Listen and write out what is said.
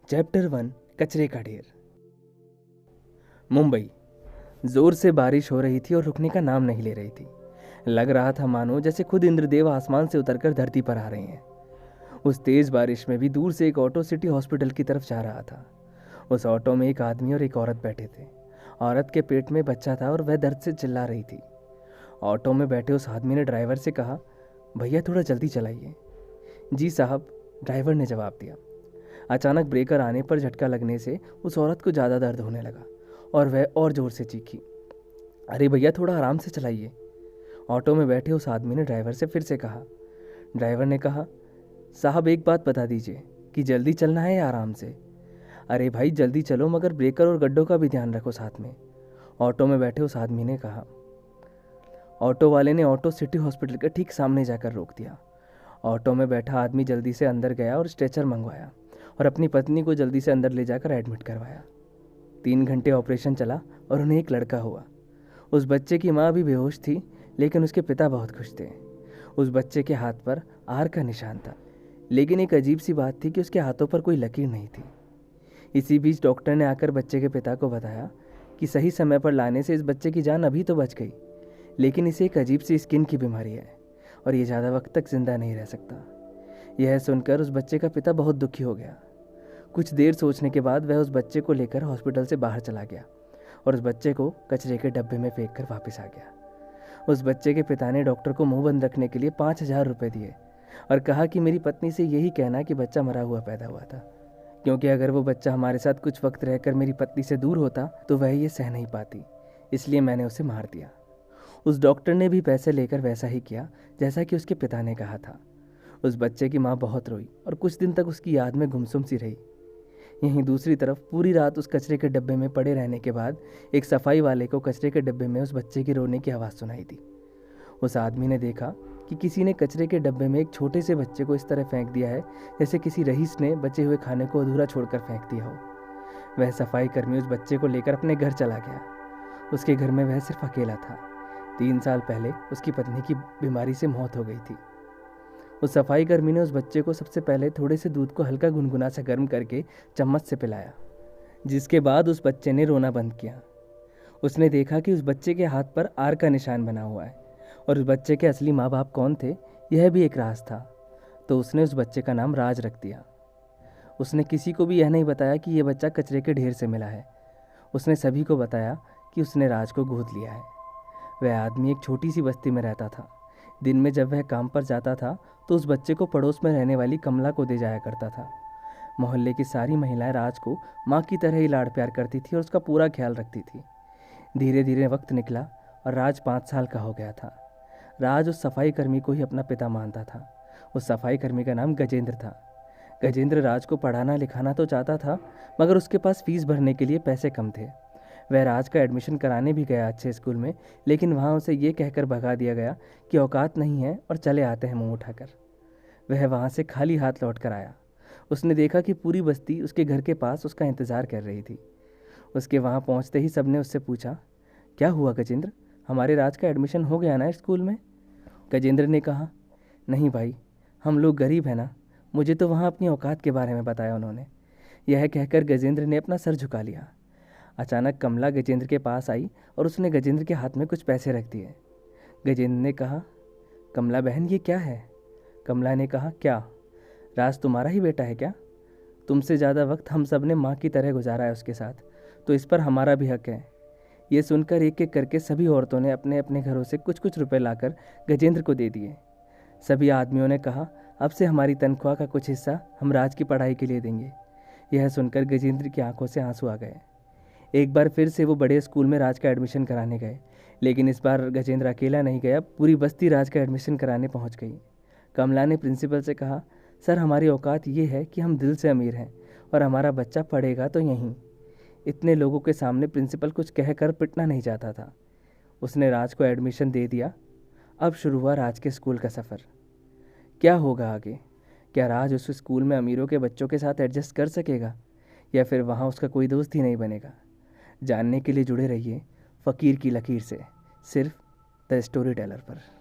Chapter 1 कचरे का ढेर। मुंबई। जोर से बारिश हो रही थी और रुकने का नाम नहीं ले रही थी। लग रहा था मानो जैसे खुद इंद्रदेव आसमान से उतरकर धरती पर आ रहे हैं। उस तेज बारिश में भी दूर से एक ऑटो सिटी हॉस्पिटल की तरफ जा रहा था। उस ऑटो में एक आदमी और एक औरत बैठे थे। औरत के पेट में बच्चा था और वह दर्द से चिल्ला रही थी। ऑटो में बैठे उस आदमी ने ड्राइवर से कहा, भैया थोड़ा जल्दी चलाइए। जी साहब, ड्राइवर ने जवाब दिया। अचानक ब्रेकर आने पर झटका लगने से उस औरत को ज़्यादा दर्द होने लगा और वह और ज़ोर से चीखी, अरे भैया थोड़ा आराम से चलाइए। ऑटो में बैठे उस आदमी ने ड्राइवर से फिर से कहा। ड्राइवर ने कहा, साहब एक बात बता दीजिए कि जल्दी चलना है या आराम से। अरे भाई जल्दी चलो, मगर ब्रेकर और गड्ढों का भी ध्यान रखो साथ में, ऑटो में बैठे उस आदमी ने कहा। ऑटो वाले ने ऑटो सिटी हॉस्पिटल के ठीक सामने जाकर रोक दिया। ऑटो में बैठा आदमी जल्दी से अंदर गया और स्ट्रेचर मंगवाया और अपनी पत्नी को जल्दी से अंदर ले जाकर एडमिट करवाया। 3 घंटे ऑपरेशन चला और उन्हें एक लड़का हुआ। उस बच्चे की माँ भी बेहोश थी, लेकिन उसके पिता बहुत खुश थे। उस बच्चे के हाथ पर आर का निशान था, लेकिन एक अजीब सी बात थी कि उसके हाथों पर कोई लकीर नहीं थी। इसी बीच डॉक्टर ने आकर बच्चे के पिता को बताया कि सही समय पर लाने से इस बच्चे की जान अभी तो बच गई, लेकिन इसे एक अजीब सी स्किन की बीमारी है और ये ज़्यादा वक्त तक जिंदा नहीं रह सकता। यह सुनकर उस बच्चे का पिता बहुत दुखी हो गया। कुछ देर सोचने के बाद वह उस बच्चे को लेकर हॉस्पिटल से बाहर चला गया और उस बच्चे को कचरे के डब्बे में फेंक कर वापस आ गया। उस बच्चे के पिता ने डॉक्टर को मुंह बंद रखने के लिए 5,000 रुपये दिए और कहा कि मेरी पत्नी से यही कहना कि बच्चा मरा हुआ पैदा हुआ था, क्योंकि अगर वो बच्चा हमारे साथ कुछ वक्त रहकर मेरी पत्नी से दूर होता तो वह ये सह नहीं पाती, इसलिए मैंने उसे मार दिया। उस डॉक्टर ने भी पैसे लेकर वैसा ही किया जैसा कि उसके पिता ने कहा था। उस बच्चे की माँ बहुत रोई और कुछ दिन तक उसकी याद में गुमसुम सी रही। यहीं दूसरी तरफ पूरी रात उस कचरे के डब्बे में पड़े रहने के बाद एक सफाई वाले को कचरे के डब्बे में उस बच्चे की रोने की आवाज़ सुनाई दी। उस आदमी ने देखा कि किसी ने कचरे के डब्बे में एक छोटे से बच्चे को इस तरह फेंक दिया है जैसे किसी रईस ने बचे हुए खाने को अधूरा छोड़कर फेंक दिया हो। वह सफाई कर्मी उस बच्चे को लेकर अपने घर चला गया। उसके घर में वह सिर्फ अकेला था। 3 साल पहले उसकी पत्नी की बीमारी से मौत हो गई थी। उस सफाई कर्मी ने उस बच्चे को सबसे पहले थोड़े से दूध को हल्का गुनगुना सा गर्म करके चम्मच से पिलाया, जिसके बाद उस बच्चे ने रोना बंद किया। उसने देखा कि उस बच्चे के हाथ पर आर का निशान बना हुआ है और उस बच्चे के असली माँ बाप कौन थे यह भी एक राज था, तो उसने उस बच्चे का नाम राज रख दिया। उसने किसी को भी यह नहीं बताया कि यह बच्चा कचरे के ढेर से मिला है। उसने सभी को बताया कि उसने राज को गोद लिया है। वह आदमी एक छोटी सी बस्ती में रहता था। दिन में जब वह काम पर जाता था तो उस बच्चे को पड़ोस में रहने वाली कमला को दे जाया करता था। मोहल्ले की सारी महिलाएं राज को माँ की तरह ही लाड़ प्यार करती थी और उसका पूरा ख्याल रखती थी। धीरे धीरे वक्त निकला और राज 5 साल का हो गया था। राज उस सफाई कर्मी को ही अपना पिता मानता था। उस सफाई कर्मी का नाम गजेंद्र था। गजेंद्र राज को पढ़ाना लिखाना तो चाहता था, मगर उसके पास फीस भरने के लिए पैसे कम थे। वह राज का एडमिशन कराने भी गया अच्छे स्कूल में, लेकिन वहाँ उसे ये कहकर भगा दिया गया कि औकात नहीं है और चले आते हैं मुंह उठाकर। वह वहाँ से खाली हाथ लौट कर आया। उसने देखा कि पूरी बस्ती उसके घर के पास उसका इंतज़ार कर रही थी। उसके वहाँ पहुँचते ही सबने उससे पूछा, क्या हुआ गजेंद्र, हमारे राज का एडमिशन हो गया ना स्कूल में? गजेंद्र ने कहा, नहीं भाई, हम लोग गरीब हैं ना, मुझे तो वहाँ अपनी औकात के बारे में बताया उन्होंने। यह कहकर गजेंद्र ने अपना सर झुका लिया। अचानक कमला गजेंद्र के पास आई और उसने गजेंद्र के हाथ में कुछ पैसे रख दिए। गजेंद्र ने कहा, कमला बहन ये क्या है? कमला ने कहा, क्या राज तुम्हारा ही बेटा है क्या? तुमसे ज़्यादा वक्त हम सब ने माँ की तरह गुजारा है उसके साथ, तो इस पर हमारा भी हक है। ये सुनकर एक एक करके सभी औरतों ने अपने अपने घरों से कुछ कुछ रुपए लाकर गजेंद्र को दे दिए। सभी आदमियों ने कहा, अब से हमारी तनख्वाह का कुछ हिस्सा हम राज की पढ़ाई के लिए देंगे। यह सुनकर गजेंद्र की आंखों से आंसू आ गए। एक बार फिर से वो बड़े स्कूल में राज का एडमिशन कराने गए, लेकिन इस बार गजेंद्र अकेला नहीं गया, पूरी बस्ती राज का एडमिशन कराने पहुंच गई। कमला ने प्रिंसिपल से कहा, सर हमारी औकात ये है कि हम दिल से अमीर हैं और हमारा बच्चा पढ़ेगा तो यहीं। इतने लोगों के सामने प्रिंसिपल कुछ कहकर पिटना नहीं चाहता था। उसने राज को एडमिशन दे दिया। अब शुरू हुआ राज के स्कूल का सफ़र। क्या होगा आगे? क्या राज उस स्कूल में अमीरों के बच्चों के साथ एडजस्ट कर सकेगा, या फिर वहाँ उसका कोई दोस्त ही नहीं बनेगा? जानने के लिए जुड़े रहिए फ़कीर की लकीर से, सिर्फ द स्टोरी टेलर पर।